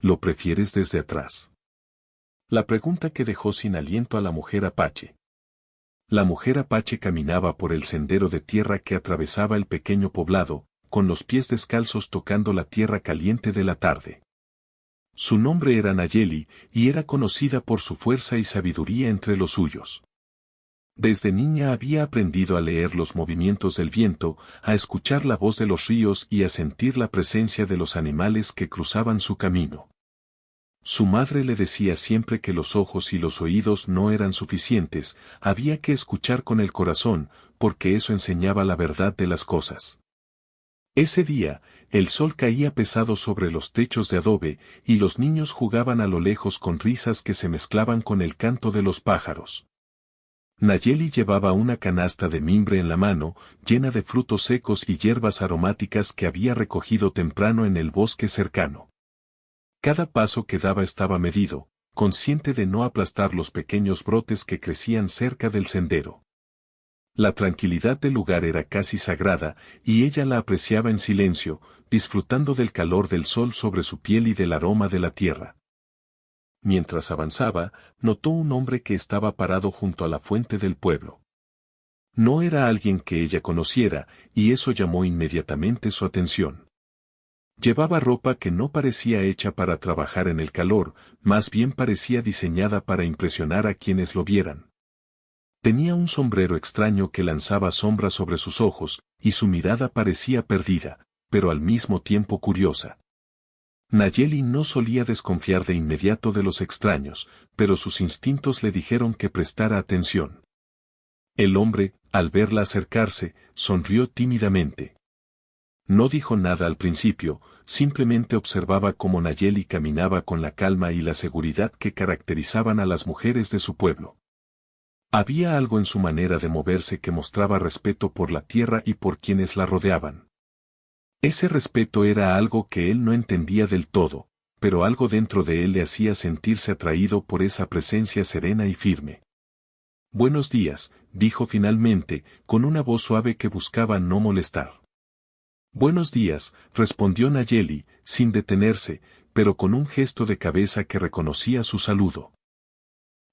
¿Lo prefieres desde atrás? La pregunta que dejó sin aliento a la mujer Apache. La mujer Apache caminaba por el sendero de tierra que atravesaba el pequeño poblado, con los pies descalzos tocando la tierra caliente de la tarde. Su nombre era Nayeli, y era conocida por su fuerza y sabiduría entre los suyos. Desde niña había aprendido a leer los movimientos del viento, a escuchar la voz de los ríos y a sentir la presencia de los animales que cruzaban su camino. Su madre le decía siempre que los ojos y los oídos no eran suficientes, había que escuchar con el corazón, porque eso enseñaba la verdad de las cosas. Ese día, el sol caía pesado sobre los techos de adobe, y los niños jugaban a lo lejos con risas que se mezclaban con el canto de los pájaros. Nayeli llevaba una canasta de mimbre en la mano, llena de frutos secos y hierbas aromáticas que había recogido temprano en el bosque cercano. Cada paso que daba estaba medido, consciente de no aplastar los pequeños brotes que crecían cerca del sendero. La tranquilidad del lugar era casi sagrada, y ella la apreciaba en silencio, disfrutando del calor del sol sobre su piel y del aroma de la tierra. Mientras avanzaba, notó un hombre que estaba parado junto a la fuente del pueblo. No era alguien que ella conociera, y eso llamó inmediatamente su atención. Llevaba ropa que no parecía hecha para trabajar en el calor, más bien parecía diseñada para impresionar a quienes lo vieran. Tenía un sombrero extraño que lanzaba sombra sobre sus ojos, y su mirada parecía perdida, pero al mismo tiempo curiosa. Nayeli no solía desconfiar de inmediato de los extraños, pero sus instintos le dijeron que prestara atención. El hombre, al verla acercarse, sonrió tímidamente. No dijo nada al principio, simplemente observaba cómo Nayeli caminaba con la calma y la seguridad que caracterizaban a las mujeres de su pueblo. Había algo en su manera de moverse que mostraba respeto por la tierra y por quienes la rodeaban. Ese respeto era algo que él no entendía del todo, pero algo dentro de él le hacía sentirse atraído por esa presencia serena y firme. «Buenos días», dijo finalmente, con una voz suave que buscaba no molestar. «Buenos días», respondió Nayeli, sin detenerse, pero con un gesto de cabeza que reconocía su saludo.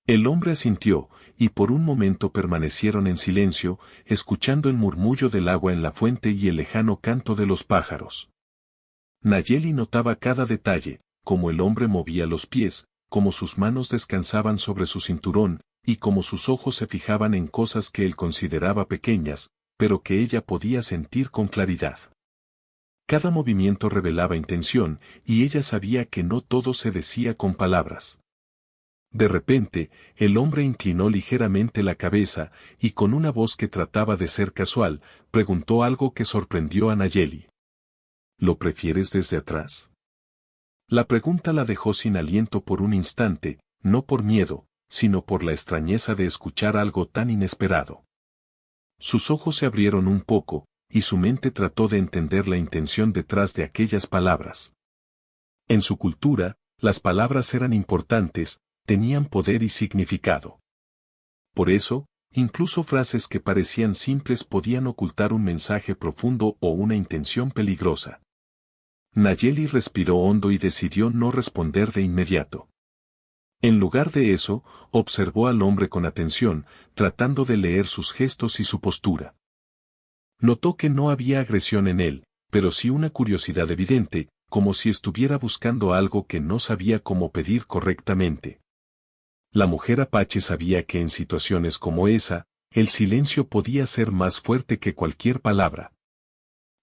El hombre asintió, y por un momento permanecieron en silencio, escuchando el murmullo del agua en la fuente y el lejano canto de los pájaros. Nayeli notaba cada detalle, cómo el hombre movía los pies, cómo sus manos descansaban sobre su cinturón, y cómo sus ojos se fijaban en cosas que él consideraba pequeñas, pero que ella podía sentir con claridad. Cada movimiento revelaba intención, y ella sabía que no todo se decía con palabras. De repente, el hombre inclinó ligeramente la cabeza, y con una voz que trataba de ser casual, preguntó algo que sorprendió a Nayeli. ¿Lo prefieres desde atrás? La pregunta la dejó sin aliento por un instante, no por miedo, sino por la extrañeza de escuchar algo tan inesperado. Sus ojos se abrieron un poco, y su mente trató de entender la intención detrás de aquellas palabras. En su cultura, las palabras eran importantes, tenían poder y significado. Por eso, incluso frases que parecían simples podían ocultar un mensaje profundo o una intención peligrosa. Nayeli respiró hondo y decidió no responder de inmediato. En lugar de eso, observó al hombre con atención, tratando de leer sus gestos y su postura. Notó que no había agresión en él, pero sí una curiosidad evidente, como si estuviera buscando algo que no sabía cómo pedir correctamente. La mujer Apache sabía que en situaciones como esa, el silencio podía ser más fuerte que cualquier palabra.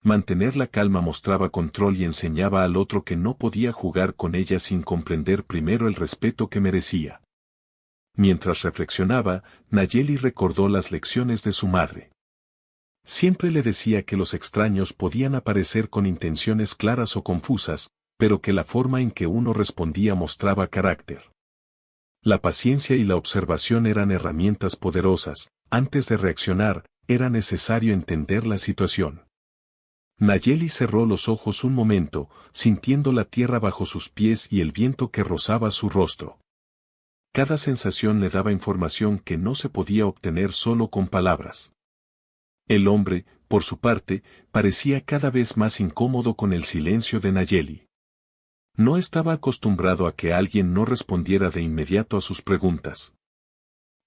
Mantener la calma mostraba control y enseñaba al otro que no podía jugar con ella sin comprender primero el respeto que merecía. Mientras reflexionaba, Nayeli recordó las lecciones de su madre. Siempre le decía que los extraños podían aparecer con intenciones claras o confusas, pero que la forma en que uno respondía mostraba carácter. La paciencia y la observación eran herramientas poderosas. Antes de reaccionar, era necesario entender la situación. Nayeli cerró los ojos un momento, sintiendo la tierra bajo sus pies y el viento que rozaba su rostro. Cada sensación le daba información que no se podía obtener solo con palabras. El hombre, por su parte, parecía cada vez más incómodo con el silencio de Nayeli. No estaba acostumbrado a que alguien no respondiera de inmediato a sus preguntas.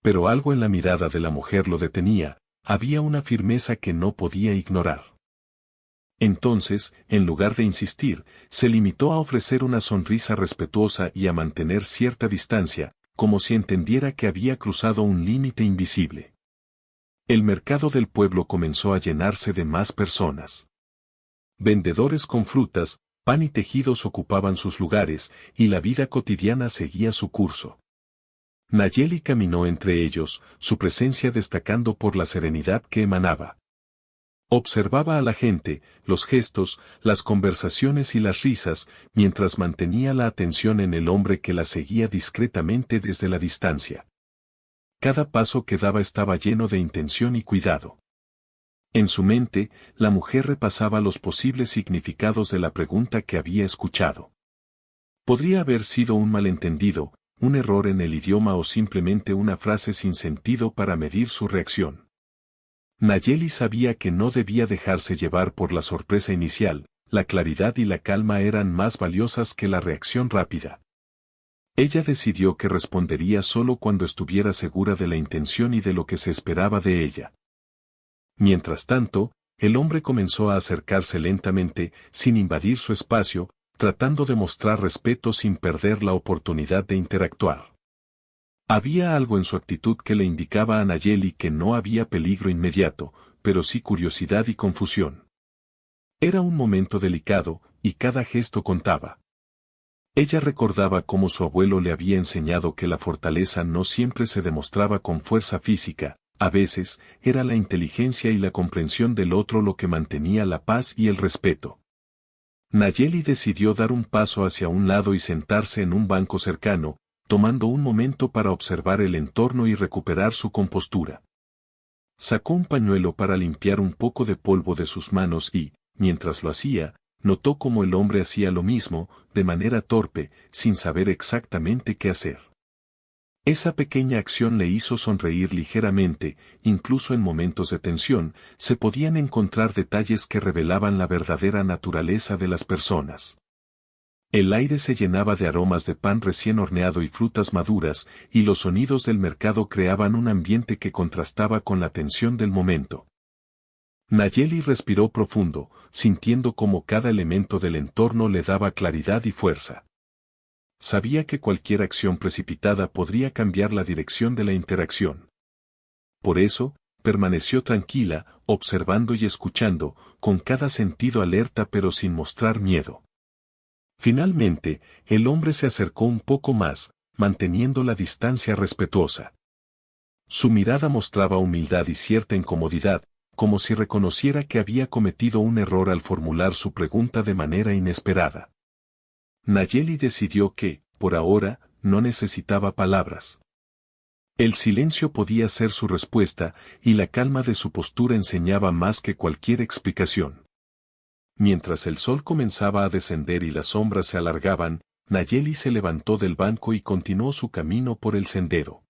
Pero algo en la mirada de la mujer lo detenía, había una firmeza que no podía ignorar. Entonces, en lugar de insistir, se limitó a ofrecer una sonrisa respetuosa y a mantener cierta distancia, como si entendiera que había cruzado un límite invisible. El mercado del pueblo comenzó a llenarse de más personas. Vendedores con frutas, pan y tejidos ocupaban sus lugares, y la vida cotidiana seguía su curso. Nayeli caminó entre ellos, su presencia destacando por la serenidad que emanaba. Observaba a la gente, los gestos, las conversaciones y las risas, mientras mantenía la atención en el hombre que la seguía discretamente desde la distancia. Cada paso que daba estaba lleno de intención y cuidado. En su mente, la mujer repasaba los posibles significados de la pregunta que había escuchado. Podría haber sido un malentendido, un error en el idioma o simplemente una frase sin sentido para medir su reacción. Nayeli sabía que no debía dejarse llevar por la sorpresa inicial, la claridad y la calma eran más valiosas que la reacción rápida. Ella decidió que respondería solo cuando estuviera segura de la intención y de lo que se esperaba de ella. Mientras tanto, el hombre comenzó a acercarse lentamente, sin invadir su espacio, tratando de mostrar respeto sin perder la oportunidad de interactuar. Había algo en su actitud que le indicaba a Nayeli que no había peligro inmediato, pero sí curiosidad y confusión. Era un momento delicado, y cada gesto contaba. Ella recordaba cómo su abuelo le había enseñado que la fortaleza no siempre se demostraba con fuerza física, a veces, era la inteligencia y la comprensión del otro lo que mantenía la paz y el respeto. Nayeli decidió dar un paso hacia un lado y sentarse en un banco cercano, tomando un momento para observar el entorno y recuperar su compostura. Sacó un pañuelo para limpiar un poco de polvo de sus manos y, mientras lo hacía, notó cómo el hombre hacía lo mismo, de manera torpe, sin saber exactamente qué hacer. Esa pequeña acción le hizo sonreír ligeramente, incluso en momentos de tensión, se podían encontrar detalles que revelaban la verdadera naturaleza de las personas. El aire se llenaba de aromas de pan recién horneado y frutas maduras, y los sonidos del mercado creaban un ambiente que contrastaba con la tensión del momento. Nayeli respiró profundo, sintiendo cómo cada elemento del entorno le daba claridad y fuerza. Sabía que cualquier acción precipitada podría cambiar la dirección de la interacción. Por eso, permaneció tranquila, observando y escuchando, con cada sentido alerta pero sin mostrar miedo. Finalmente, el hombre se acercó un poco más, manteniendo la distancia respetuosa. Su mirada mostraba humildad y cierta incomodidad, como si reconociera que había cometido un error al formular su pregunta de manera inesperada. Nayeli decidió que, por ahora, no necesitaba palabras. El silencio podía ser su respuesta, y la calma de su postura enseñaba más que cualquier explicación. Mientras el sol comenzaba a descender y las sombras se alargaban, Nayeli se levantó del banco y continuó su camino por el sendero.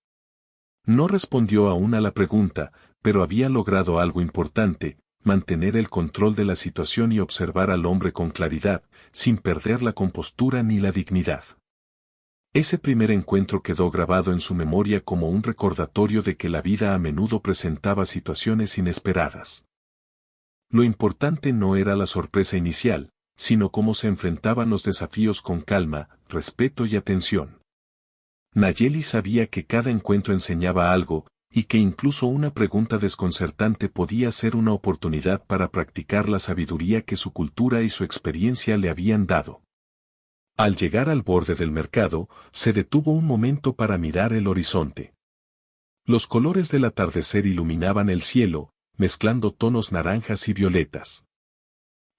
No respondió aún a la pregunta, pero había logrado algo importante, mantener el control de la situación y observar al hombre con claridad, sin perder la compostura ni la dignidad. Ese primer encuentro quedó grabado en su memoria como un recordatorio de que la vida a menudo presentaba situaciones inesperadas. Lo importante no era la sorpresa inicial, sino cómo se enfrentaban los desafíos con calma, respeto y atención. Nayeli sabía que cada encuentro enseñaba algo, y que incluso una pregunta desconcertante podía ser una oportunidad para practicar la sabiduría que su cultura y su experiencia le habían dado. Al llegar al borde del mercado, se detuvo un momento para mirar el horizonte. Los colores del atardecer iluminaban el cielo, mezclando tonos naranjas y violetas.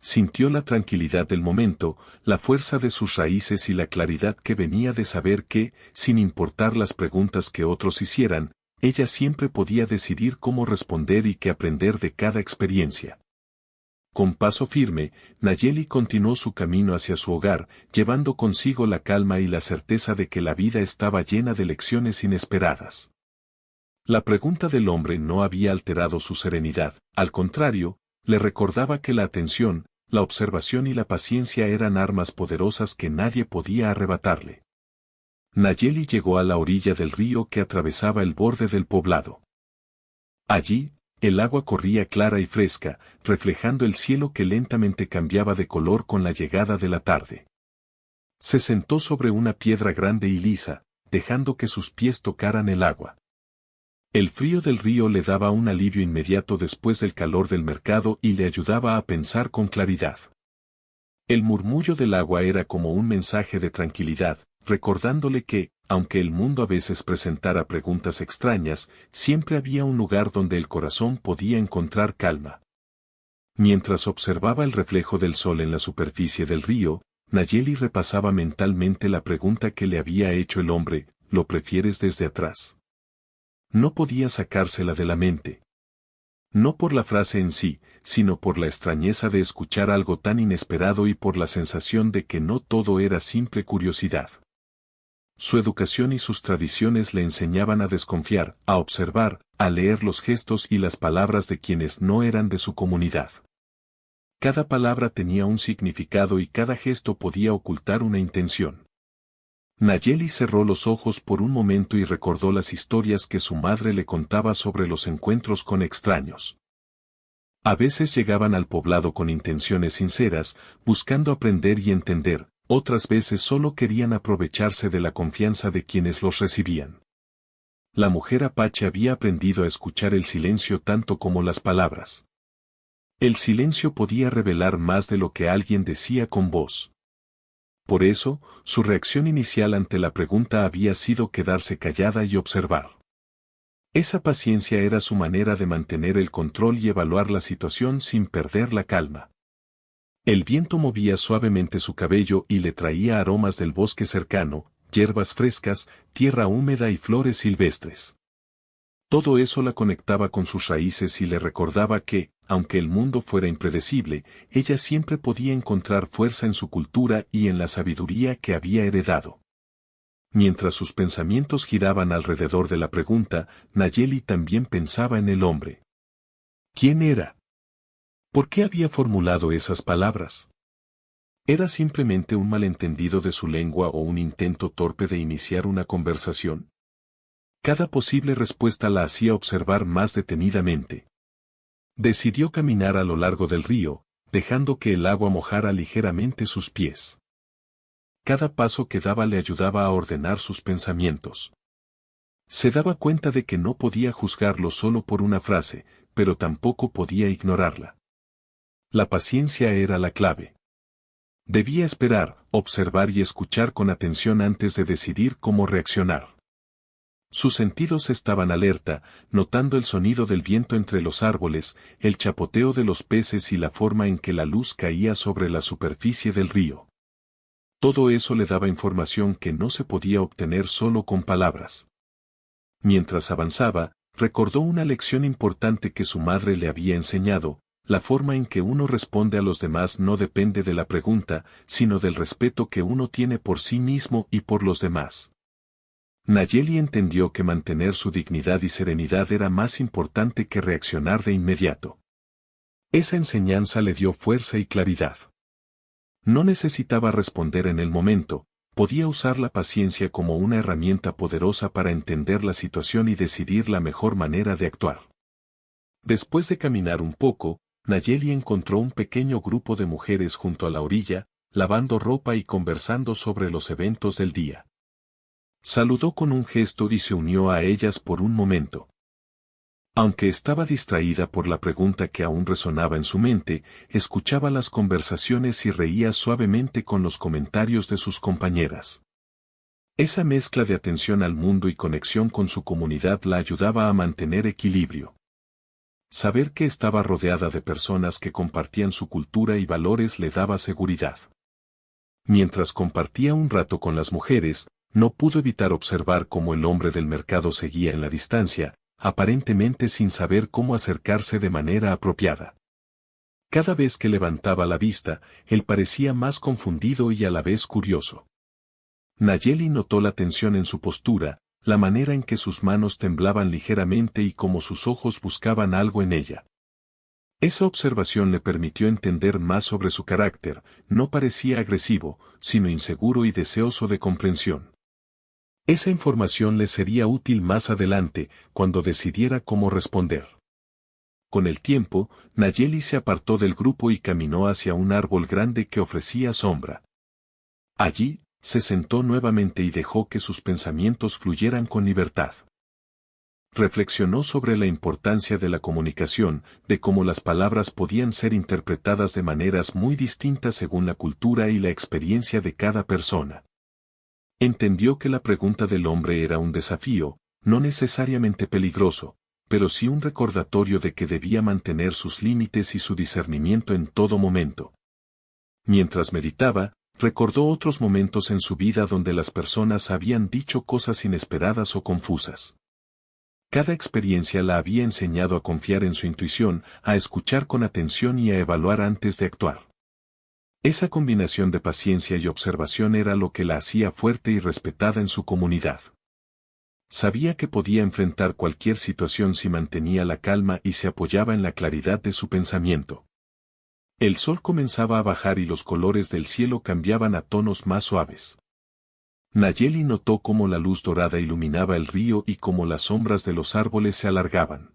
Sintió la tranquilidad del momento, la fuerza de sus raíces y la claridad que venía de saber que, sin importar las preguntas que otros hicieran, ella siempre podía decidir cómo responder y qué aprender de cada experiencia. Con paso firme, Nayeli continuó su camino hacia su hogar, llevando consigo la calma y la certeza de que la vida estaba llena de lecciones inesperadas. La pregunta del hombre no había alterado su serenidad, al contrario, le recordaba que la atención, La observación y la paciencia eran armas poderosas que nadie podía arrebatarle. Nayeli llegó a la orilla del río que atravesaba el borde del poblado. Allí, el agua corría clara y fresca, reflejando el cielo que lentamente cambiaba de color con la llegada de la tarde. Se sentó sobre una piedra grande y lisa, dejando que sus pies tocaran el agua. El frío del río le daba un alivio inmediato después del calor del mercado y le ayudaba a pensar con claridad. El murmullo del agua era como un mensaje de tranquilidad, recordándole que, aunque el mundo a veces presentara preguntas extrañas, siempre había un lugar donde el corazón podía encontrar calma. Mientras observaba el reflejo del sol en la superficie del río, Nayeli repasaba mentalmente la pregunta que le había hecho el hombre: ¿lo prefieres desde atrás? No podía sacársela de la mente. No por la frase en sí, sino por la extrañeza de escuchar algo tan inesperado y por la sensación de que no todo era simple curiosidad. Su educación y sus tradiciones le enseñaban a desconfiar, a observar, a leer los gestos y las palabras de quienes no eran de su comunidad. Cada palabra tenía un significado y cada gesto podía ocultar una intención. Nayeli cerró los ojos por un momento y recordó las historias que su madre le contaba sobre los encuentros con extraños. A veces llegaban al poblado con intenciones sinceras, buscando aprender y entender, otras veces solo querían aprovecharse de la confianza de quienes los recibían. La mujer apache había aprendido a escuchar el silencio tanto como las palabras. El silencio podía revelar más de lo que alguien decía con voz. Por eso, su reacción inicial ante la pregunta había sido quedarse callada y observar. Esa paciencia era su manera de mantener el control y evaluar la situación sin perder la calma. El viento movía suavemente su cabello y le traía aromas del bosque cercano, hierbas frescas, tierra húmeda y flores silvestres. Todo eso la conectaba con sus raíces y le recordaba que, aunque el mundo fuera impredecible, ella siempre podía encontrar fuerza en su cultura y en la sabiduría que había heredado. Mientras sus pensamientos giraban alrededor de la pregunta, Nayeli también pensaba en el hombre. ¿Quién era? ¿Por qué había formulado esas palabras? ¿Era simplemente un malentendido de su lengua o un intento torpe de iniciar una conversación? Cada posible respuesta la hacía observar más detenidamente. Decidió caminar a lo largo del río, dejando que el agua mojara ligeramente sus pies. Cada paso que daba le ayudaba a ordenar sus pensamientos. Se daba cuenta de que no podía juzgarlo solo por una frase, pero tampoco podía ignorarla. La paciencia era la clave. Debía esperar, observar y escuchar con atención antes de decidir cómo reaccionar. Sus sentidos estaban alerta, notando el sonido del viento entre los árboles, el chapoteo de los peces y la forma en que la luz caía sobre la superficie del río. Todo eso le daba información que no se podía obtener solo con palabras. Mientras avanzaba, recordó una lección importante que su madre le había enseñado: la forma en que uno responde a los demás no depende de la pregunta, sino del respeto que uno tiene por sí mismo y por los demás. Nayeli entendió que mantener su dignidad y serenidad era más importante que reaccionar de inmediato. Esa enseñanza le dio fuerza y claridad. No necesitaba responder en el momento, podía usar la paciencia como una herramienta poderosa para entender la situación y decidir la mejor manera de actuar. Después de caminar un poco, Nayeli encontró un pequeño grupo de mujeres junto a la orilla, lavando ropa y conversando sobre los eventos del día. Saludó con un gesto y se unió a ellas por un momento. Aunque estaba distraída por la pregunta que aún resonaba en su mente, escuchaba las conversaciones y reía suavemente con los comentarios de sus compañeras. Esa mezcla de atención al mundo y conexión con su comunidad la ayudaba a mantener equilibrio. Saber que estaba rodeada de personas que compartían su cultura y valores le daba seguridad. Mientras compartía un rato con las mujeres, no pudo evitar observar cómo el hombre del mercado seguía en la distancia, aparentemente sin saber cómo acercarse de manera apropiada. Cada vez que levantaba la vista, él parecía más confundido y a la vez curioso. Nayeli notó la tensión en su postura, la manera en que sus manos temblaban ligeramente y cómo sus ojos buscaban algo en ella. Esa observación le permitió entender más sobre su carácter. No parecía agresivo, sino inseguro y deseoso de comprensión. Esa información le sería útil más adelante, cuando decidiera cómo responder. Con el tiempo, Nayeli se apartó del grupo y caminó hacia un árbol grande que ofrecía sombra. Allí, se sentó nuevamente y dejó que sus pensamientos fluyeran con libertad. Reflexionó sobre la importancia de la comunicación, de cómo las palabras podían ser interpretadas de maneras muy distintas según la cultura y la experiencia de cada persona. Entendió que la pregunta del hombre era un desafío, no necesariamente peligroso, pero sí un recordatorio de que debía mantener sus límites y su discernimiento en todo momento. Mientras meditaba, recordó otros momentos en su vida donde las personas habían dicho cosas inesperadas o confusas. Cada experiencia la había enseñado a confiar en su intuición, a escuchar con atención y a evaluar antes de actuar. Esa combinación de paciencia y observación era lo que la hacía fuerte y respetada en su comunidad. Sabía que podía enfrentar cualquier situación si mantenía la calma y se apoyaba en la claridad de su pensamiento. El sol comenzaba a bajar y los colores del cielo cambiaban a tonos más suaves. Nayeli notó cómo la luz dorada iluminaba el río y cómo las sombras de los árboles se alargaban.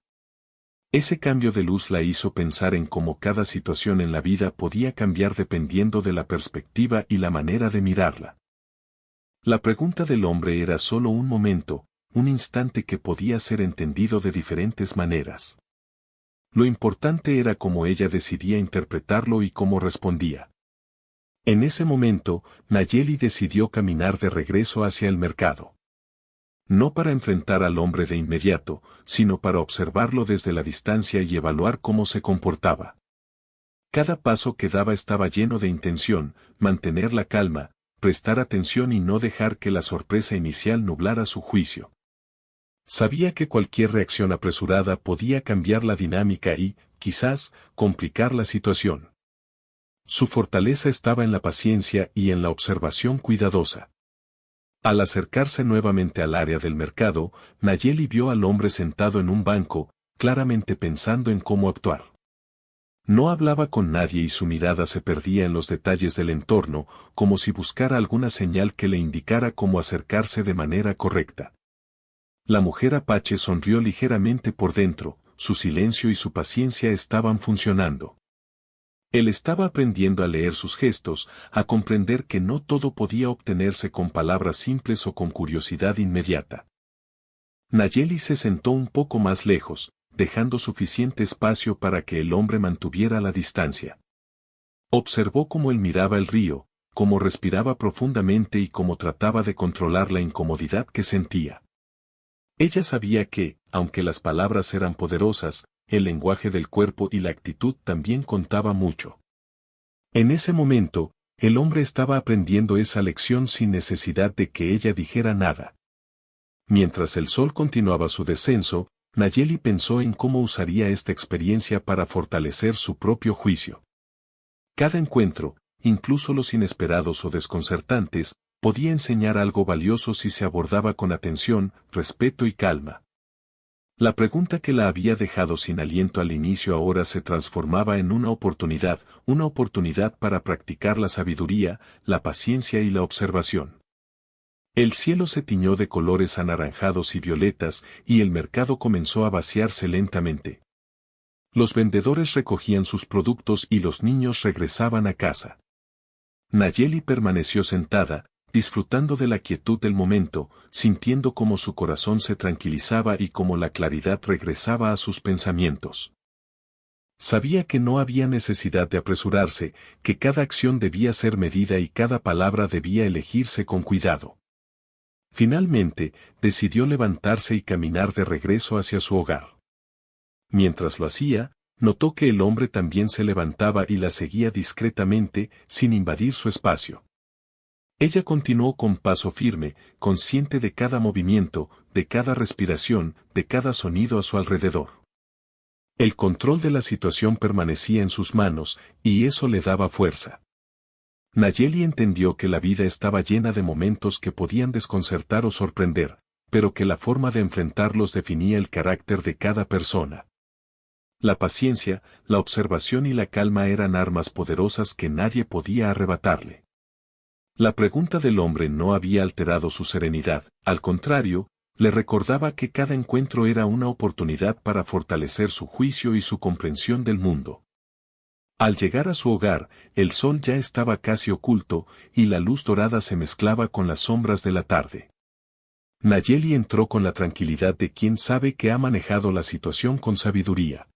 Ese cambio de luz la hizo pensar en cómo cada situación en la vida podía cambiar dependiendo de la perspectiva y la manera de mirarla. La pregunta del hombre era solo un momento, un instante que podía ser entendido de diferentes maneras. Lo importante era cómo ella decidía interpretarlo y cómo respondía. En ese momento, Nayeli decidió caminar de regreso hacia el mercado. No para enfrentar al hombre de inmediato, sino para observarlo desde la distancia y evaluar cómo se comportaba. Cada paso que daba estaba lleno de intención, mantener la calma, prestar atención y no dejar que la sorpresa inicial nublara su juicio. Sabía que cualquier reacción apresurada podía cambiar la dinámica y, quizás, complicar la situación. Su fortaleza estaba en la paciencia y en la observación cuidadosa. Al acercarse nuevamente al área del mercado, Nayeli vio al hombre sentado en un banco, claramente pensando en cómo actuar. No hablaba con nadie y su mirada se perdía en los detalles del entorno, como si buscara alguna señal que le indicara cómo acercarse de manera correcta. La mujer apache sonrió ligeramente por dentro, su silencio y su paciencia estaban funcionando. Él estaba aprendiendo a leer sus gestos, a comprender que no todo podía obtenerse con palabras simples o con curiosidad inmediata. Nayeli se sentó un poco más lejos, dejando suficiente espacio para que el hombre mantuviera la distancia. Observó cómo él miraba el río, cómo respiraba profundamente y cómo trataba de controlar la incomodidad que sentía. Ella sabía que, aunque las palabras eran poderosas, el lenguaje del cuerpo y la actitud también contaba mucho. En ese momento, el hombre estaba aprendiendo esa lección sin necesidad de que ella dijera nada. Mientras el sol continuaba su descenso, Nayeli pensó en cómo usaría esta experiencia para fortalecer su propio juicio. Cada encuentro, incluso los inesperados o desconcertantes, podía enseñar algo valioso si se abordaba con atención, respeto y calma. La pregunta que la había dejado sin aliento al inicio ahora se transformaba en una oportunidad para practicar la sabiduría, la paciencia y la observación. El cielo se tiñó de colores anaranjados y violetas y el mercado comenzó a vaciarse lentamente. Los vendedores recogían sus productos y los niños regresaban a casa. Nayeli permaneció sentada, disfrutando de la quietud del momento, sintiendo cómo su corazón se tranquilizaba y cómo la claridad regresaba a sus pensamientos. Sabía que no había necesidad de apresurarse, que cada acción debía ser medida y cada palabra debía elegirse con cuidado. Finalmente, decidió levantarse y caminar de regreso hacia su hogar. Mientras lo hacía, notó que el hombre también se levantaba y la seguía discretamente, sin invadir su espacio. Ella continuó con paso firme, consciente de cada movimiento, de cada respiración, de cada sonido a su alrededor. El control de la situación permanecía en sus manos, y eso le daba fuerza. Nayeli entendió que la vida estaba llena de momentos que podían desconcertar o sorprender, pero que la forma de enfrentarlos definía el carácter de cada persona. La paciencia, la observación y la calma eran armas poderosas que nadie podía arrebatarle. La pregunta del hombre no había alterado su serenidad, al contrario, le recordaba que cada encuentro era una oportunidad para fortalecer su juicio y su comprensión del mundo. Al llegar a su hogar, el sol ya estaba casi oculto, y la luz dorada se mezclaba con las sombras de la tarde. Nayeli entró con la tranquilidad de quien sabe que ha manejado la situación con sabiduría.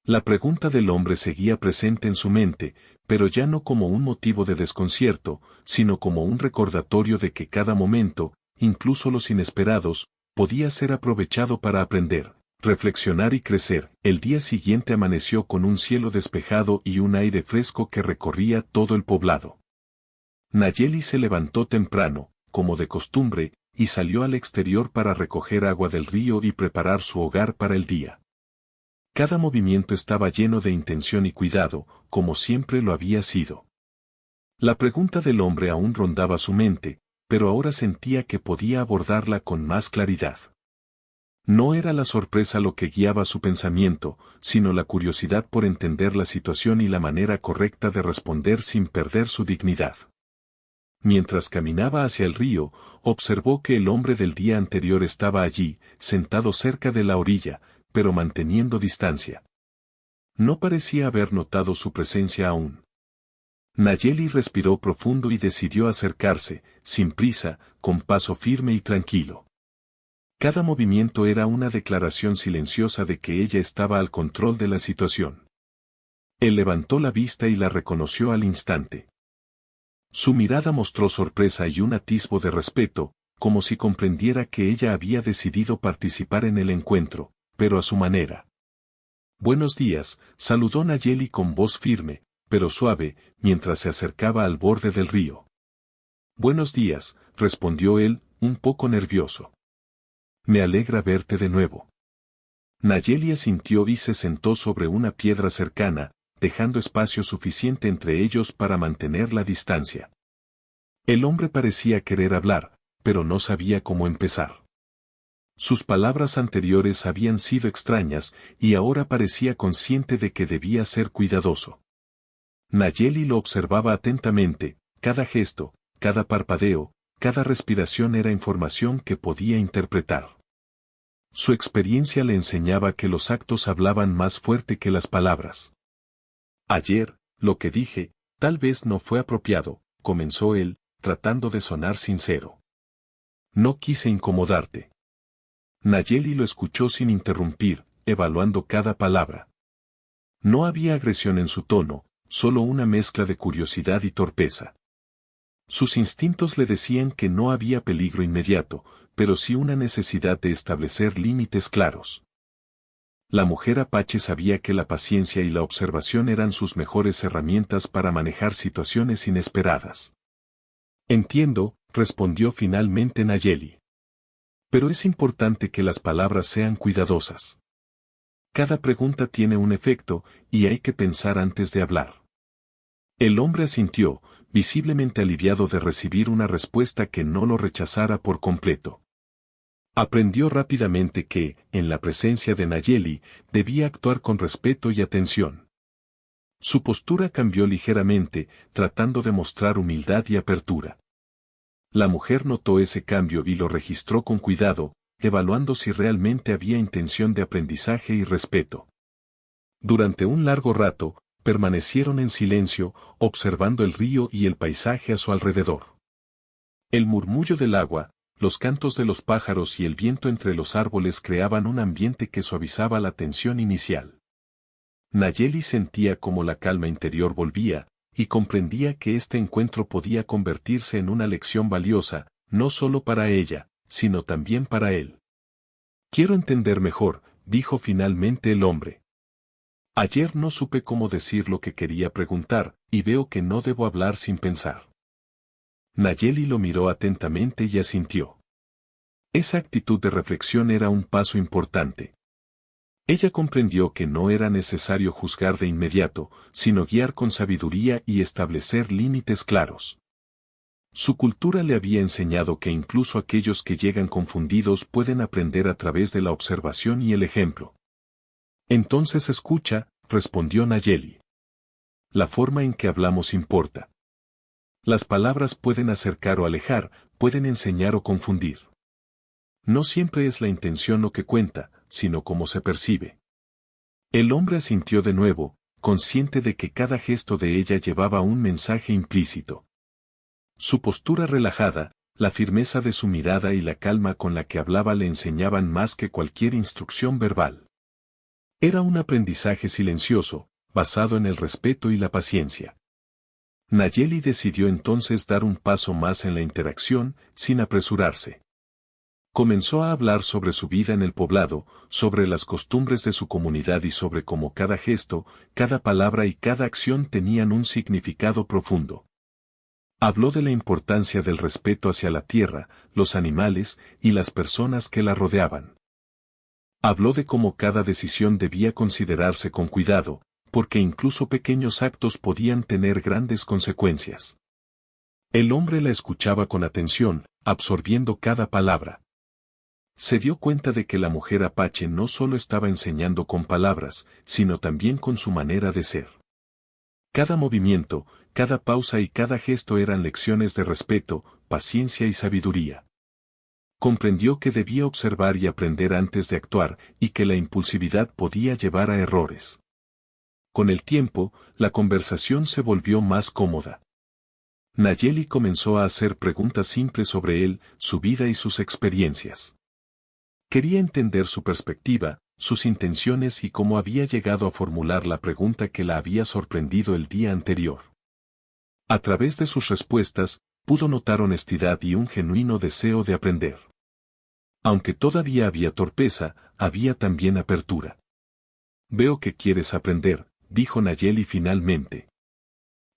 La pregunta del hombre seguía presente en su mente, pero ya no como un motivo de desconcierto, sino como un recordatorio de que cada momento, incluso los inesperados, podía ser aprovechado para aprender, reflexionar y crecer. El día siguiente amaneció con un cielo despejado y un aire fresco que recorría todo el poblado. Nayeli se levantó temprano, como de costumbre, y salió al exterior para recoger agua del río y preparar su hogar para el día. Cada movimiento estaba lleno de intención y cuidado, como siempre lo había sido. La pregunta del hombre aún rondaba su mente, pero ahora sentía que podía abordarla con más claridad. No era la sorpresa lo que guiaba su pensamiento, sino la curiosidad por entender la situación y la manera correcta de responder sin perder su dignidad. Mientras caminaba hacia el río, observó que el hombre del día anterior estaba allí, sentado cerca de la orilla, pero manteniendo distancia. No parecía haber notado su presencia aún. Nayeli respiró profundo y decidió acercarse, sin prisa, con paso firme y tranquilo. Cada movimiento era una declaración silenciosa de que ella estaba al control de la situación. Él levantó la vista y la reconoció al instante. Su mirada mostró sorpresa y un atisbo de respeto, como si comprendiera que ella había decidido participar en el encuentro, pero a su manera. Buenos días, saludó Nayeli con voz firme, pero suave, mientras se acercaba al borde del río. Buenos días, respondió él, un poco nervioso. Me alegra verte de nuevo. Nayeli asintió y se sentó sobre una piedra cercana, dejando espacio suficiente entre ellos para mantener la distancia. El hombre parecía querer hablar, pero no sabía cómo empezar. Sus palabras anteriores habían sido extrañas, y ahora parecía consciente de que debía ser cuidadoso. Nayeli lo observaba atentamente, cada gesto, cada parpadeo, cada respiración era información que podía interpretar. Su experiencia le enseñaba que los actos hablaban más fuerte que las palabras. Ayer, lo que dije, tal vez no fue apropiado, comenzó él, tratando de sonar sincero. No quise incomodarte. Nayeli lo escuchó sin interrumpir, evaluando cada palabra. No había agresión en su tono, solo una mezcla de curiosidad y torpeza. Sus instintos le decían que no había peligro inmediato, pero sí una necesidad de establecer límites claros. La mujer Apache sabía que la paciencia y la observación eran sus mejores herramientas para manejar situaciones inesperadas. Entiendo, respondió finalmente Nayeli. Pero es importante que las palabras sean cuidadosas. Cada pregunta tiene un efecto, y hay que pensar antes de hablar. El hombre asintió, visiblemente aliviado de recibir una respuesta que no lo rechazara por completo. Aprendió rápidamente que, en la presencia de Nayeli, debía actuar con respeto y atención. Su postura cambió ligeramente, tratando de mostrar humildad y apertura. La mujer notó ese cambio y lo registró con cuidado, evaluando si realmente había intención de aprendizaje y respeto. Durante un largo rato, permanecieron en silencio, observando el río y el paisaje a su alrededor. El murmullo del agua, los cantos de los pájaros y el viento entre los árboles creaban un ambiente que suavizaba la tensión inicial. Nayeli sentía como la calma interior volvía, y comprendía que este encuentro podía convertirse en una lección valiosa, no solo para ella, sino también para él. Quiero entender mejor, dijo finalmente el hombre. Ayer no supe cómo decir lo que quería preguntar, y veo que no debo hablar sin pensar. Nayeli lo miró atentamente y asintió. Esa actitud de reflexión era un paso importante. Ella comprendió que no era necesario juzgar de inmediato, sino guiar con sabiduría y establecer límites claros. Su cultura le había enseñado que incluso aquellos que llegan confundidos pueden aprender a través de la observación y el ejemplo. Entonces escucha, respondió Nayeli. La forma en que hablamos importa. Las palabras pueden acercar o alejar, pueden enseñar o confundir. No siempre es la intención lo que cuenta, sino cómo se percibe. El hombre asintió de nuevo, consciente de que cada gesto de ella llevaba un mensaje implícito. Su postura relajada, la firmeza de su mirada y la calma con la que hablaba le enseñaban más que cualquier instrucción verbal. Era un aprendizaje silencioso, basado en el respeto y la paciencia. Nayeli decidió entonces dar un paso más en la interacción, sin apresurarse. Comenzó a hablar sobre su vida en el poblado, sobre las costumbres de su comunidad y sobre cómo cada gesto, cada palabra y cada acción tenían un significado profundo. Habló de la importancia del respeto hacia la tierra, los animales y las personas que la rodeaban. Habló de cómo cada decisión debía considerarse con cuidado, porque incluso pequeños actos podían tener grandes consecuencias. El hombre la escuchaba con atención, absorbiendo cada palabra. Se dio cuenta de que la mujer apache no solo estaba enseñando con palabras, sino también con su manera de ser. Cada movimiento, cada pausa y cada gesto eran lecciones de respeto, paciencia y sabiduría. Comprendió que debía observar y aprender antes de actuar, y que la impulsividad podía llevar a errores. Con el tiempo, la conversación se volvió más cómoda. Nayeli comenzó a hacer preguntas simples sobre él, su vida y sus experiencias. Quería entender su perspectiva, sus intenciones y cómo había llegado a formular la pregunta que la había sorprendido el día anterior. A través de sus respuestas, pudo notar honestidad y un genuino deseo de aprender. Aunque todavía había torpeza, había también apertura. Veo que quieres aprender, dijo Nayeli finalmente.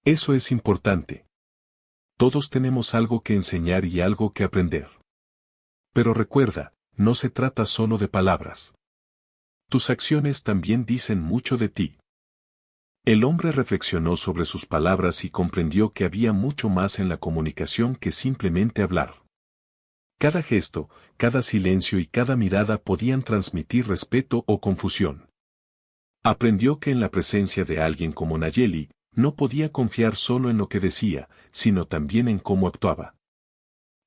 Eso es importante. Todos tenemos algo que enseñar y algo que aprender. Pero recuerda, no se trata solo de palabras. Tus acciones también dicen mucho de ti. El hombre reflexionó sobre sus palabras y comprendió que había mucho más en la comunicación que simplemente hablar. Cada gesto, cada silencio y cada mirada podían transmitir respeto o confusión. Aprendió que en la presencia de alguien como Nayeli, no podía confiar solo en lo que decía, sino también en cómo actuaba.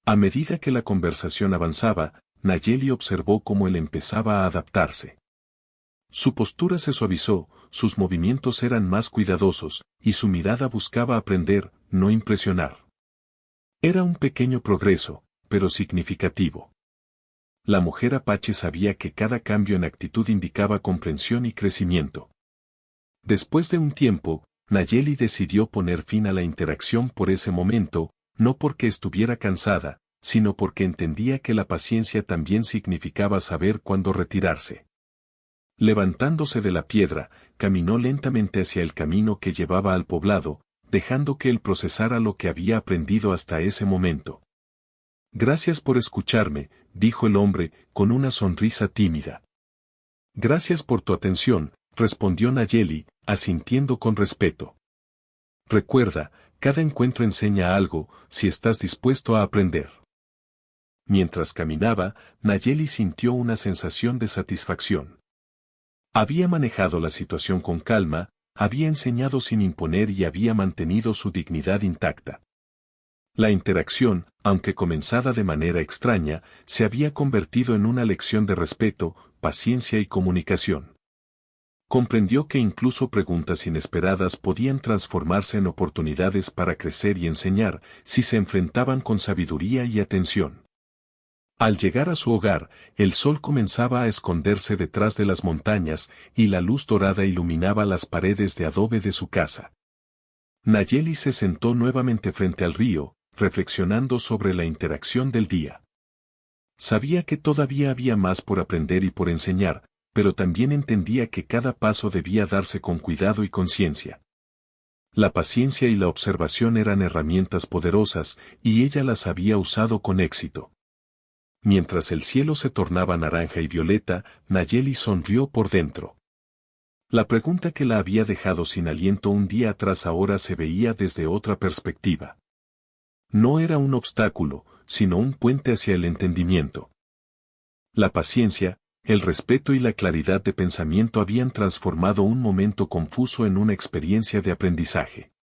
A medida que la conversación avanzaba, Nayeli observó cómo él empezaba a adaptarse. Su postura se suavizó, sus movimientos eran más cuidadosos, y su mirada buscaba aprender, no impresionar. Era un pequeño progreso, pero significativo. La mujer apache sabía que cada cambio en actitud indicaba comprensión y crecimiento. Después de un tiempo, Nayeli decidió poner fin a la interacción por ese momento, no porque estuviera cansada, sino porque entendía que la paciencia también significaba saber cuándo retirarse. Levantándose de la piedra, caminó lentamente hacia el camino que llevaba al poblado, dejando que él procesara lo que había aprendido hasta ese momento. Gracias por escucharme, dijo el hombre, con una sonrisa tímida. Gracias por tu atención, respondió Nayeli, asintiendo con respeto. Recuerda, cada encuentro enseña algo, si estás dispuesto a aprender. Mientras caminaba, Nayeli sintió una sensación de satisfacción. Había manejado la situación con calma, había enseñado sin imponer y había mantenido su dignidad intacta. La interacción, aunque comenzada de manera extraña, se había convertido en una lección de respeto, paciencia y comunicación. Comprendió que incluso preguntas inesperadas podían transformarse en oportunidades para crecer y enseñar, si se enfrentaban con sabiduría y atención. Al llegar a su hogar, el sol comenzaba a esconderse detrás de las montañas, y la luz dorada iluminaba las paredes de adobe de su casa. Nayeli se sentó nuevamente frente al río, reflexionando sobre la interacción del día. Sabía que todavía había más por aprender y por enseñar, pero también entendía que cada paso debía darse con cuidado y conciencia. La paciencia y la observación eran herramientas poderosas, y ella las había usado con éxito. Mientras el cielo se tornaba naranja y violeta, Nayeli sonrió por dentro. La pregunta que la había dejado sin aliento un día atrás ahora se veía desde otra perspectiva. No era un obstáculo, sino un puente hacia el entendimiento. La paciencia, El respeto y la claridad de pensamiento habían transformado un momento confuso en una experiencia de aprendizaje.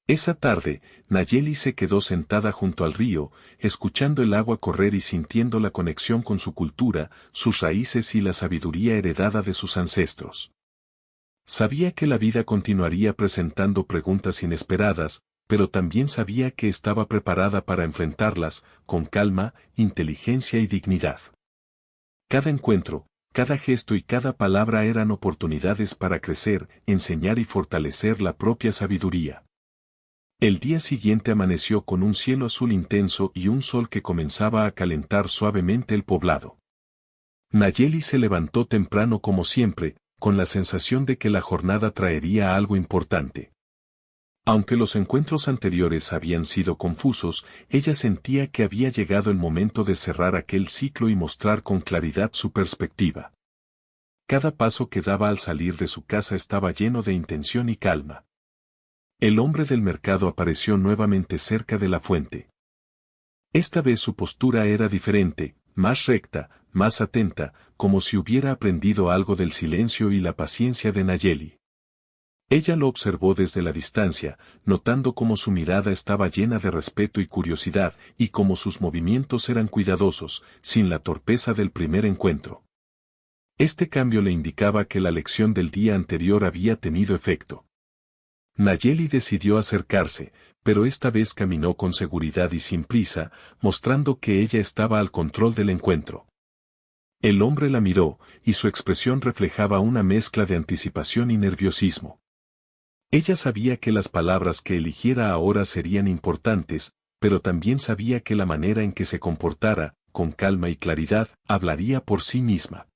Esa tarde, Nayeli se quedó sentada junto al río, escuchando el agua correr y sintiendo la conexión con su cultura, sus raíces y la sabiduría heredada de sus ancestros. Sabía que la vida continuaría presentando preguntas inesperadas, pero también sabía que estaba preparada para enfrentarlas, con calma, inteligencia y dignidad. Cada encuentro, cada gesto y cada palabra eran oportunidades para crecer, enseñar y fortalecer la propia sabiduría. El día siguiente amaneció con un cielo azul intenso y un sol que comenzaba a calentar suavemente el poblado. Nayeli se levantó temprano como siempre, con la sensación de que la jornada traería algo importante. Aunque los encuentros anteriores habían sido confusos, ella sentía que había llegado el momento de cerrar aquel ciclo y mostrar con claridad su perspectiva. Cada paso que daba al salir de su casa estaba lleno de intención y calma. El hombre del mercado apareció nuevamente cerca de la fuente. Esta vez su postura era diferente, más recta, más atenta, como si hubiera aprendido algo del silencio y la paciencia de Nayeli. Ella lo observó desde la distancia, notando cómo su mirada estaba llena de respeto y curiosidad, y cómo sus movimientos eran cuidadosos, sin la torpeza del primer encuentro. Este cambio le indicaba que la lección del día anterior había tenido efecto. Nayeli decidió acercarse, pero esta vez caminó con seguridad y sin prisa, mostrando que ella estaba al control del encuentro. El hombre la miró, y su expresión reflejaba una mezcla de anticipación y nerviosismo. Ella sabía que las palabras que eligiera ahora serían importantes, pero también sabía que la manera en que se comportara, con calma y claridad, hablaría por sí misma.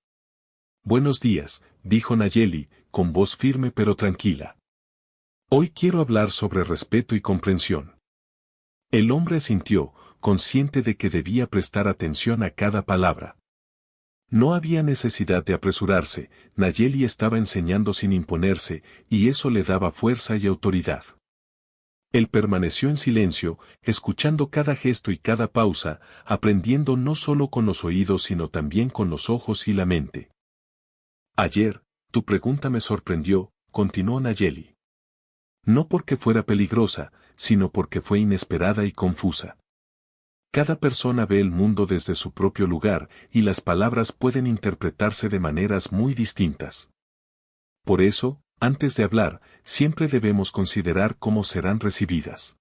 «Buenos días», dijo Nayeli, con voz firme pero tranquila. «Hoy quiero hablar sobre respeto y comprensión». El hombre asintió, consciente de que debía prestar atención a cada palabra. No había necesidad de apresurarse, Nayeli estaba enseñando sin imponerse, y eso le daba fuerza y autoridad. Él permaneció en silencio, escuchando cada gesto y cada pausa, aprendiendo no solo con los oídos sino también con los ojos y la mente. «Ayer, tu pregunta me sorprendió», continuó Nayeli. «No porque fuera peligrosa, sino porque fue inesperada y confusa. Cada persona ve el mundo desde su propio lugar, y las palabras pueden interpretarse de maneras muy distintas. Por eso, antes de hablar, siempre debemos considerar cómo serán recibidas».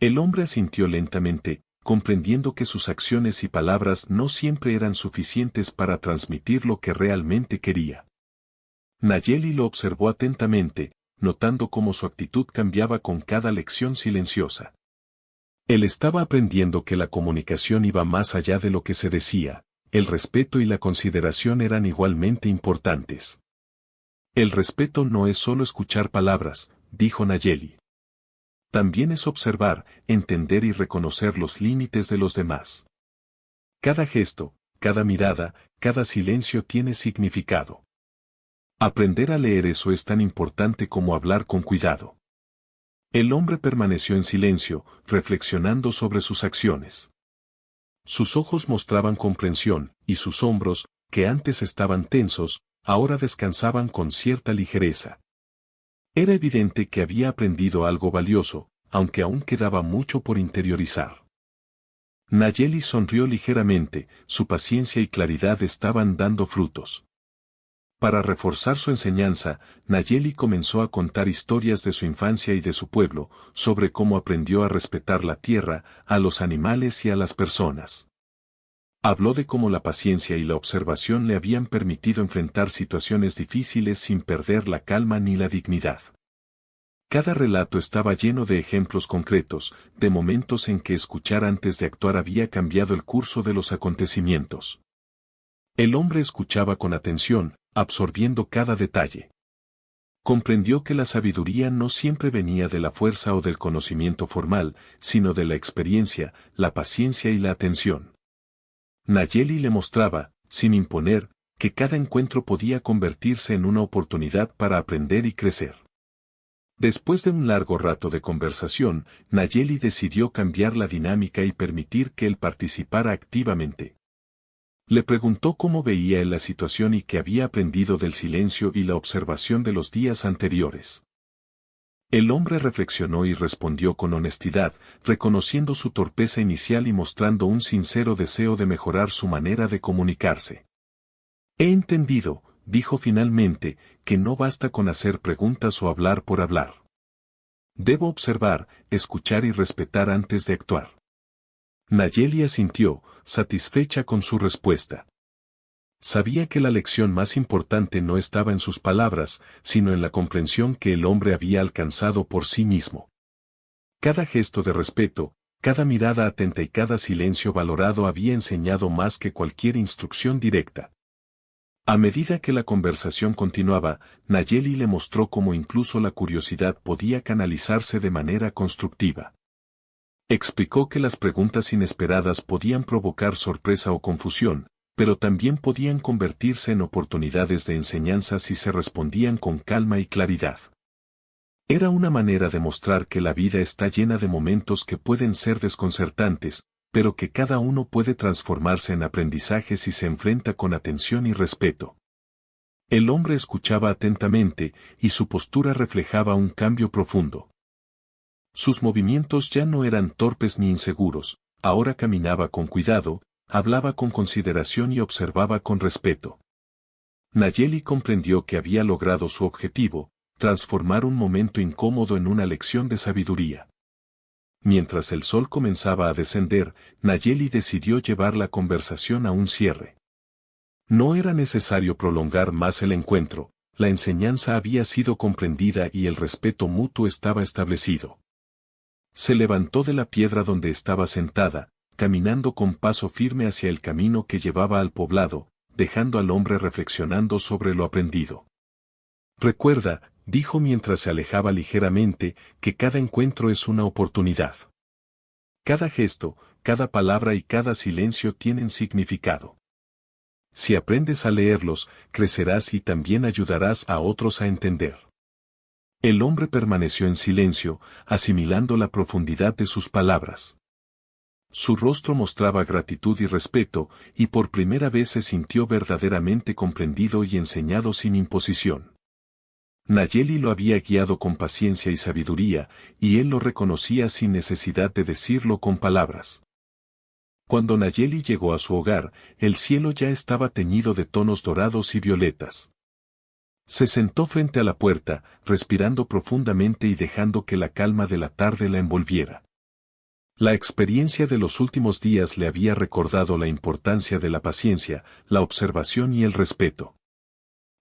El hombre asintió lentamente, comprendiendo que sus acciones y palabras no siempre eran suficientes para transmitir lo que realmente quería. Nayeli lo observó atentamente, notando cómo su actitud cambiaba con cada lección silenciosa. Él estaba aprendiendo que la comunicación iba más allá de lo que se decía, el respeto y la consideración eran igualmente importantes. «El respeto no es solo escuchar palabras», dijo Nayeli. «También es observar, entender y reconocer los límites de los demás. Cada gesto, cada mirada, cada silencio tiene significado. Aprender a leer eso es tan importante como hablar con cuidado». El hombre permaneció en silencio, reflexionando sobre sus acciones. Sus ojos mostraban comprensión, y sus hombros, que antes estaban tensos, ahora descansaban con cierta ligereza. Era evidente que había aprendido algo valioso, aunque aún quedaba mucho por interiorizar. Nayeli sonrió ligeramente, su paciencia y claridad estaban dando frutos. Para reforzar su enseñanza, Nayeli comenzó a contar historias de su infancia y de su pueblo, sobre cómo aprendió a respetar la tierra, a los animales y a las personas. Habló de cómo la paciencia y la observación le habían permitido enfrentar situaciones difíciles sin perder la calma ni la dignidad. Cada relato estaba lleno de ejemplos concretos, de momentos en que escuchar antes de actuar había cambiado el curso de los acontecimientos. El hombre escuchaba con atención, absorbiendo cada detalle. Comprendió que la sabiduría no siempre venía de la fuerza o del conocimiento formal, sino de la experiencia, la paciencia y la atención. Nayeli le mostraba, sin imponer, que cada encuentro podía convertirse en una oportunidad para aprender y crecer. Después de un largo rato de conversación, Nayeli decidió cambiar la dinámica y permitir que él participara activamente. Le preguntó cómo veía él la situación y qué había aprendido del silencio y la observación de los días anteriores. El hombre reflexionó y respondió con honestidad, reconociendo su torpeza inicial y mostrando un sincero deseo de mejorar su manera de comunicarse. He entendido, dijo finalmente, que no basta con hacer preguntas o hablar por hablar. Debo observar, escuchar y respetar antes de actuar. Nayeli asintió, satisfecha con su respuesta. Sabía que la lección más importante no estaba en sus palabras, sino en la comprensión que el hombre había alcanzado por sí mismo. Cada gesto de respeto, cada mirada atenta y cada silencio valorado había enseñado más que cualquier instrucción directa. A medida que la conversación continuaba, Nayeli le mostró cómo incluso la curiosidad podía canalizarse de manera constructiva. Explicó que las preguntas inesperadas podían provocar sorpresa o confusión, pero también podían convertirse en oportunidades de enseñanza si se respondían con calma y claridad. Era una manera de mostrar que la vida está llena de momentos que pueden ser desconcertantes, pero que cada uno puede transformarse en aprendizaje si se enfrenta con atención y respeto. El hombre escuchaba atentamente, y su postura reflejaba un cambio profundo. Sus movimientos ya no eran torpes ni inseguros, ahora caminaba con cuidado, hablaba con consideración y observaba con respeto. Nayeli comprendió que había logrado su objetivo, transformar un momento incómodo en una lección de sabiduría. Mientras el sol comenzaba a descender, Nayeli decidió llevar la conversación a un cierre. No era necesario prolongar más el encuentro, la enseñanza había sido comprendida y el respeto mutuo estaba establecido. Se levantó de la piedra donde estaba sentada, caminando con paso firme hacia el camino que llevaba al poblado, dejando al hombre reflexionando sobre lo aprendido. Recuerda, dijo mientras se alejaba ligeramente, que cada encuentro es una oportunidad. Cada gesto, cada palabra y cada silencio tienen significado. Si aprendes a leerlos, crecerás y también ayudarás a otros a entender. El hombre permaneció en silencio, asimilando la profundidad de sus palabras. Su rostro mostraba gratitud y respeto, y por primera vez se sintió verdaderamente comprendido y enseñado sin imposición. Nayeli lo había guiado con paciencia y sabiduría, y él lo reconocía sin necesidad de decirlo con palabras. Cuando Nayeli llegó a su hogar, el cielo ya estaba teñido de tonos dorados y violetas. Se sentó frente a la puerta, respirando profundamente y dejando que la calma de la tarde la envolviera. La experiencia de los últimos días le había recordado la importancia de la paciencia, la observación y el respeto.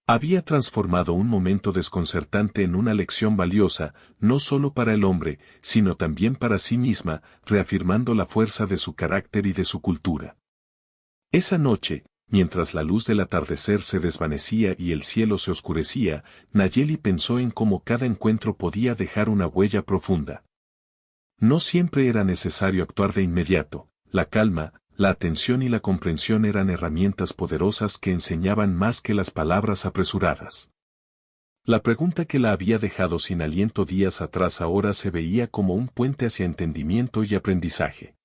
Había transformado un momento desconcertante en una lección valiosa, no solo para el hombre, sino también para sí misma, reafirmando la fuerza de su carácter y de su cultura. Esa noche, mientras la luz del atardecer se desvanecía y el cielo se oscurecía, Nayeli pensó en cómo cada encuentro podía dejar una huella profunda. No siempre era necesario actuar de inmediato, la calma, la atención y la comprensión eran herramientas poderosas que enseñaban más que las palabras apresuradas. La pregunta que la había dejado sin aliento días atrás ahora se veía como un puente hacia entendimiento y aprendizaje.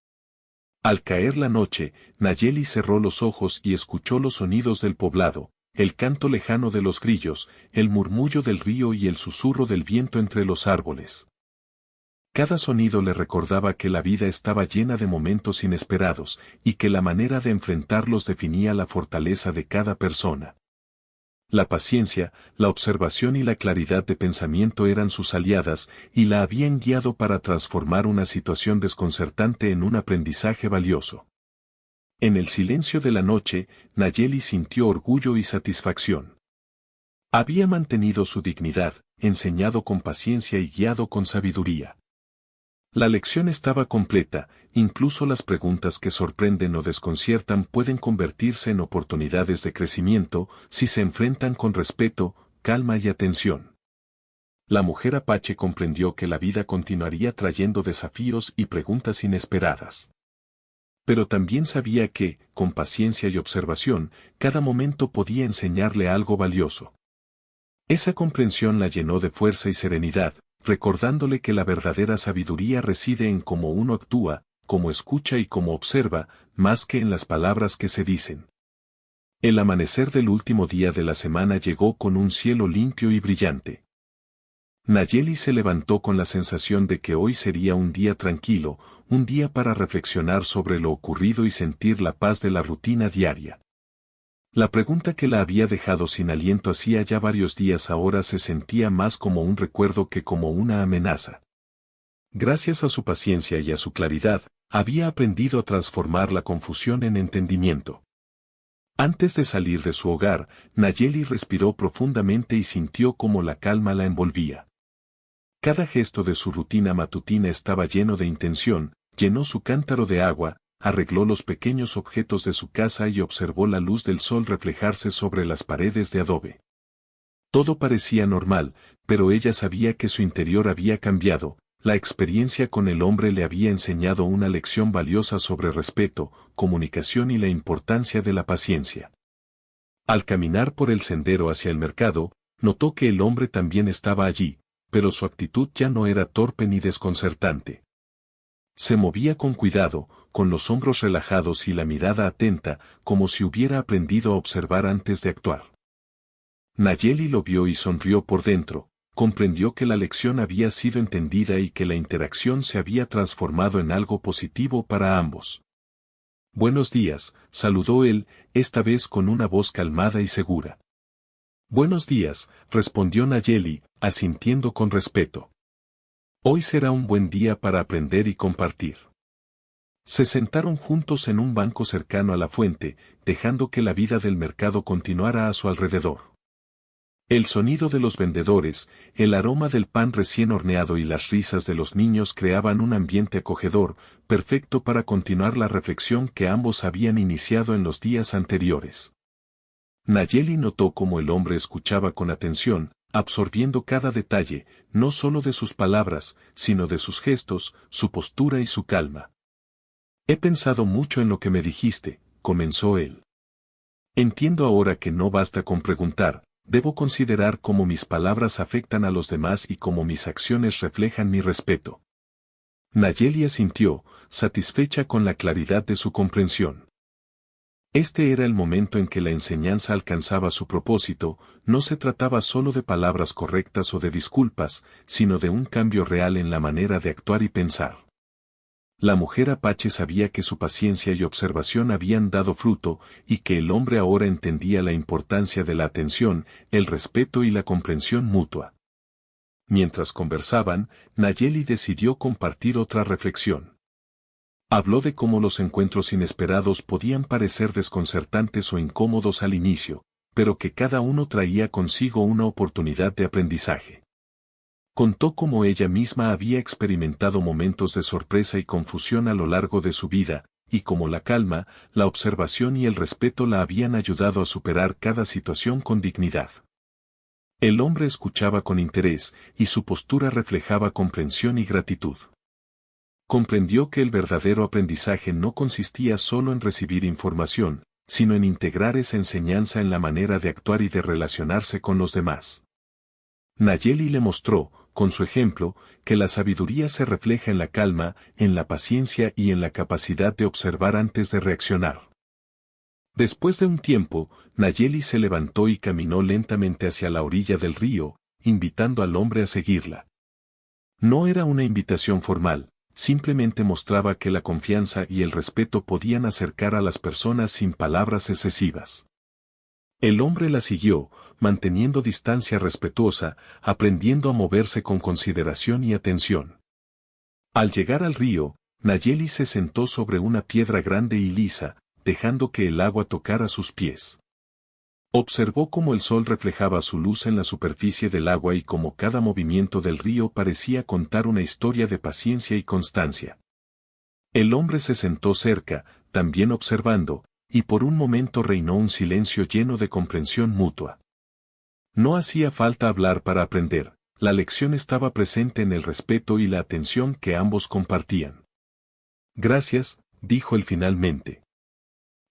Al caer la noche, Nayeli cerró los ojos y escuchó los sonidos del poblado, el canto lejano de los grillos, el murmullo del río y el susurro del viento entre los árboles. Cada sonido le recordaba que la vida estaba llena de momentos inesperados, y que la manera de enfrentarlos definía la fortaleza de cada persona. La paciencia, la observación y la claridad de pensamiento eran sus aliadas, y la habían guiado para transformar una situación desconcertante en un aprendizaje valioso. En el silencio de la noche, Nayeli sintió orgullo y satisfacción. Había mantenido su dignidad, enseñado con paciencia y guiado con sabiduría. La lección estaba completa, incluso las preguntas que sorprenden o desconciertan pueden convertirse en oportunidades de crecimiento si se enfrentan con respeto, calma y atención. La mujer apache comprendió que la vida continuaría trayendo desafíos y preguntas inesperadas. Pero también sabía que, con paciencia y observación, cada momento podía enseñarle algo valioso. Esa comprensión la llenó de fuerza y serenidad, recordándole que la verdadera sabiduría reside en cómo uno actúa, cómo escucha y cómo observa, más que en las palabras que se dicen. El amanecer del último día de la semana llegó con un cielo limpio y brillante. Nayeli se levantó con la sensación de que hoy sería un día tranquilo, un día para reflexionar sobre lo ocurrido y sentir la paz de la rutina diaria. La pregunta que la había dejado sin aliento hacía ya varios días ahora se sentía más como un recuerdo que como una amenaza. Gracias a su paciencia y a su claridad, había aprendido a transformar la confusión en entendimiento. Antes de salir de su hogar, Nayeli respiró profundamente y sintió cómo la calma la envolvía. Cada gesto de su rutina matutina estaba lleno de intención, llenó su cántaro de agua, arregló los pequeños objetos de su casa y observó la luz del sol reflejarse sobre las paredes de adobe. Todo parecía normal, pero ella sabía que su interior había cambiado, la experiencia con el hombre le había enseñado una lección valiosa sobre respeto, comunicación y la importancia de la paciencia. Al caminar por el sendero hacia el mercado, notó que el hombre también estaba allí, pero su actitud ya no era torpe ni desconcertante. Se movía con cuidado, con los hombros relajados y la mirada atenta, como si hubiera aprendido a observar antes de actuar. Nayeli lo vio y sonrió por dentro, comprendió que la lección había sido entendida y que la interacción se había transformado en algo positivo para ambos. «Buenos días», saludó él, esta vez con una voz calmada y segura. «Buenos días», respondió Nayeli, asintiendo con respeto. «Hoy será un buen día para aprender y compartir». Se sentaron juntos en un banco cercano a la fuente, dejando que la vida del mercado continuara a su alrededor. El sonido de los vendedores, el aroma del pan recién horneado y las risas de los niños creaban un ambiente acogedor, perfecto para continuar la reflexión que ambos habían iniciado en los días anteriores. Nayeli notó cómo el hombre escuchaba con atención, absorbiendo cada detalle, no solo de sus palabras, sino de sus gestos, su postura y su calma. «He pensado mucho en lo que me dijiste», comenzó él. «Entiendo ahora que no basta con preguntar, debo considerar cómo mis palabras afectan a los demás y cómo mis acciones reflejan mi respeto». Nayeli asintió, satisfecha con la claridad de su comprensión. Este era el momento en que la enseñanza alcanzaba su propósito, no se trataba solo de palabras correctas o de disculpas, sino de un cambio real en la manera de actuar y pensar. La mujer Apache sabía que su paciencia y observación habían dado fruto, y que el hombre ahora entendía la importancia de la atención, el respeto y la comprensión mutua. Mientras conversaban, Nayeli decidió compartir otra reflexión. Habló de cómo los encuentros inesperados podían parecer desconcertantes o incómodos al inicio, pero que cada uno traía consigo una oportunidad de aprendizaje. Contó cómo ella misma había experimentado momentos de sorpresa y confusión a lo largo de su vida, y cómo la calma, la observación y el respeto la habían ayudado a superar cada situación con dignidad. El hombre escuchaba con interés, y su postura reflejaba comprensión y gratitud. Comprendió que el verdadero aprendizaje no consistía solo en recibir información, sino en integrar esa enseñanza en la manera de actuar y de relacionarse con los demás. Nayeli le mostró, con su ejemplo, que la sabiduría se refleja en la calma, en la paciencia y en la capacidad de observar antes de reaccionar. Después de un tiempo, Nayeli se levantó y caminó lentamente hacia la orilla del río, invitando al hombre a seguirla. No era una invitación formal, simplemente mostraba que la confianza y el respeto podían acercar a las personas sin palabras excesivas. El hombre la siguió, manteniendo distancia respetuosa, aprendiendo a moverse con consideración y atención. Al llegar al río, Nayeli se sentó sobre una piedra grande y lisa, dejando que el agua tocara sus pies. Observó cómo el sol reflejaba su luz en la superficie del agua y cómo cada movimiento del río parecía contar una historia de paciencia y constancia. El hombre se sentó cerca, también observando, y por un momento reinó un silencio lleno de comprensión mutua. No hacía falta hablar para aprender, la lección estaba presente en el respeto y la atención que ambos compartían. «Gracias», dijo él finalmente.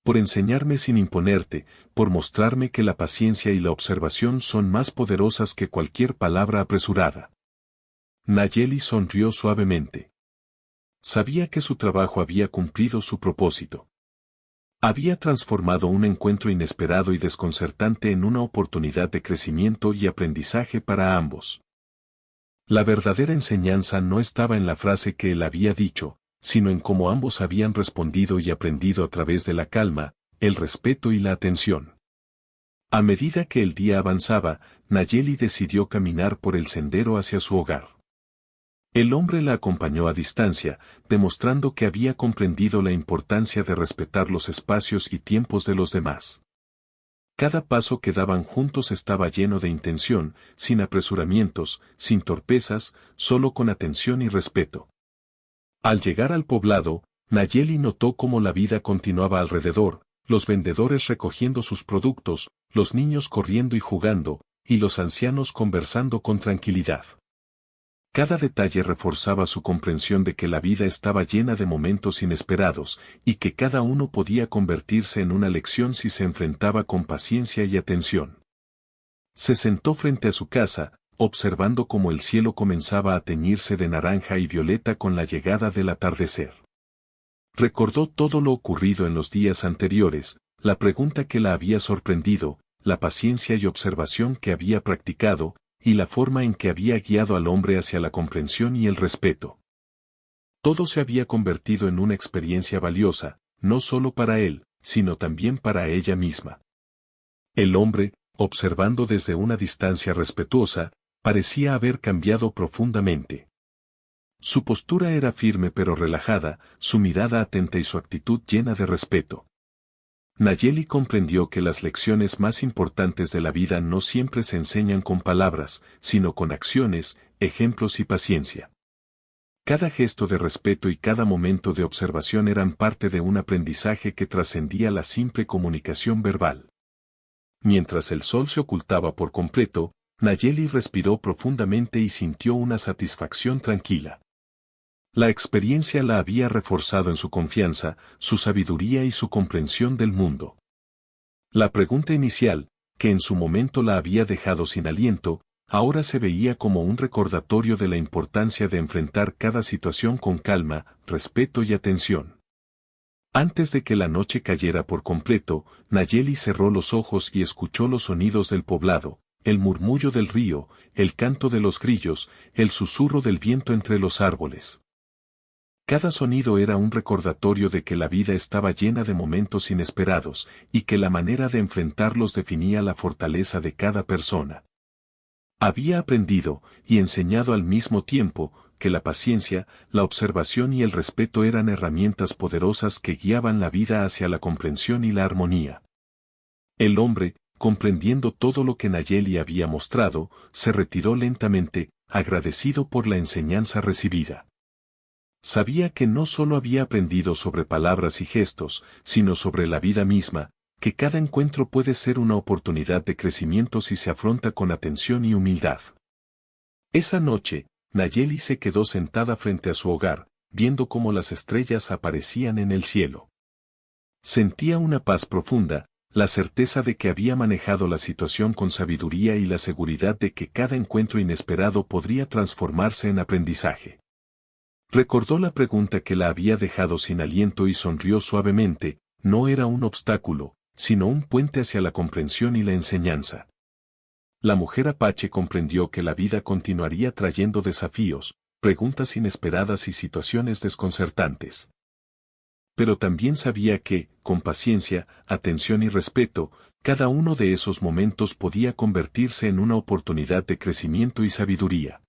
«Por enseñarme sin imponerte, por mostrarme que la paciencia y la observación son más poderosas que cualquier palabra apresurada». Nayeli sonrió suavemente. Sabía que su trabajo había cumplido su propósito. Había transformado un encuentro inesperado y desconcertante en una oportunidad de crecimiento y aprendizaje para ambos. La verdadera enseñanza no estaba en la frase que él había dicho, sino en cómo ambos habían respondido y aprendido a través de la calma, el respeto y la atención. A medida que el día avanzaba, Nayeli decidió caminar por el sendero hacia su hogar. El hombre la acompañó a distancia, demostrando que había comprendido la importancia de respetar los espacios y tiempos de los demás. Cada paso que daban juntos estaba lleno de intención, sin apresuramientos, sin torpezas, solo con atención y respeto. Al llegar al poblado, Nayeli notó cómo la vida continuaba alrededor, los vendedores recogiendo sus productos, los niños corriendo y jugando, y los ancianos conversando con tranquilidad. Cada detalle reforzaba su comprensión de que la vida estaba llena de momentos inesperados, y que cada uno podía convertirse en una lección si se enfrentaba con paciencia y atención. Se sentó frente a su casa, observando cómo el cielo comenzaba a teñirse de naranja y violeta con la llegada del atardecer. Recordó todo lo ocurrido en los días anteriores, la pregunta que la había sorprendido, la paciencia y observación que había practicado, y la forma en que había guiado al hombre hacia la comprensión y el respeto. Todo se había convertido en una experiencia valiosa, no solo para él, sino también para ella misma. El hombre, observando desde una distancia respetuosa, parecía haber cambiado profundamente. Su postura era firme pero relajada, su mirada atenta y su actitud llena de respeto. Nayeli comprendió que las lecciones más importantes de la vida no siempre se enseñan con palabras, sino con acciones, ejemplos y paciencia. Cada gesto de respeto y cada momento de observación eran parte de un aprendizaje que trascendía la simple comunicación verbal. Mientras el sol se ocultaba por completo, Nayeli respiró profundamente y sintió una satisfacción tranquila. La experiencia la había reforzado en su confianza, su sabiduría y su comprensión del mundo. La pregunta inicial, que en su momento la había dejado sin aliento, ahora se veía como un recordatorio de la importancia de enfrentar cada situación con calma, respeto y atención. Antes de que la noche cayera por completo, Nayeli cerró los ojos y escuchó los sonidos del poblado, el murmullo del río, el canto de los grillos, el susurro del viento entre los árboles. Cada sonido era un recordatorio de que la vida estaba llena de momentos inesperados, y que la manera de enfrentarlos definía la fortaleza de cada persona. Había aprendido, y enseñado al mismo tiempo, que la paciencia, la observación y el respeto eran herramientas poderosas que guiaban la vida hacia la comprensión y la armonía. El hombre, comprendiendo todo lo que Nayeli había mostrado, se retiró lentamente, agradecido por la enseñanza recibida. Sabía que no solo había aprendido sobre palabras y gestos, sino sobre la vida misma, que cada encuentro puede ser una oportunidad de crecimiento si se afronta con atención y humildad. Esa noche, Nayeli se quedó sentada frente a su hogar, viendo cómo las estrellas aparecían en el cielo. Sentía una paz profunda, la certeza de que había manejado la situación con sabiduría y la seguridad de que cada encuentro inesperado podría transformarse en aprendizaje. Recordó la pregunta que la había dejado sin aliento y sonrió suavemente, no era un obstáculo, sino un puente hacia la comprensión y la enseñanza. La mujer apache comprendió que la vida continuaría trayendo desafíos, preguntas inesperadas y situaciones desconcertantes. Pero también sabía que, con paciencia, atención y respeto, cada uno de esos momentos podía convertirse en una oportunidad de crecimiento y sabiduría.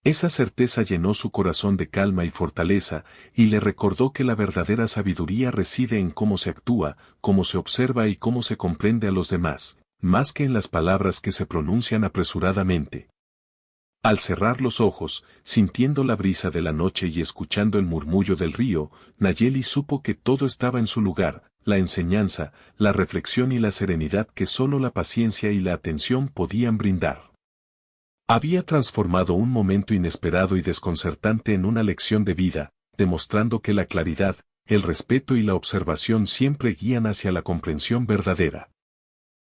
Esa certeza llenó su corazón de calma y fortaleza, y le recordó que la verdadera sabiduría reside en cómo se actúa, cómo se observa y cómo se comprende a los demás, más que en las palabras que se pronuncian apresuradamente. Al cerrar los ojos, sintiendo la brisa de la noche y escuchando el murmullo del río, Nayeli supo que todo estaba en su lugar, la enseñanza, la reflexión y la serenidad que solo la paciencia y la atención podían brindar. Había transformado un momento inesperado y desconcertante en una lección de vida, demostrando que la claridad, el respeto y la observación siempre guían hacia la comprensión verdadera.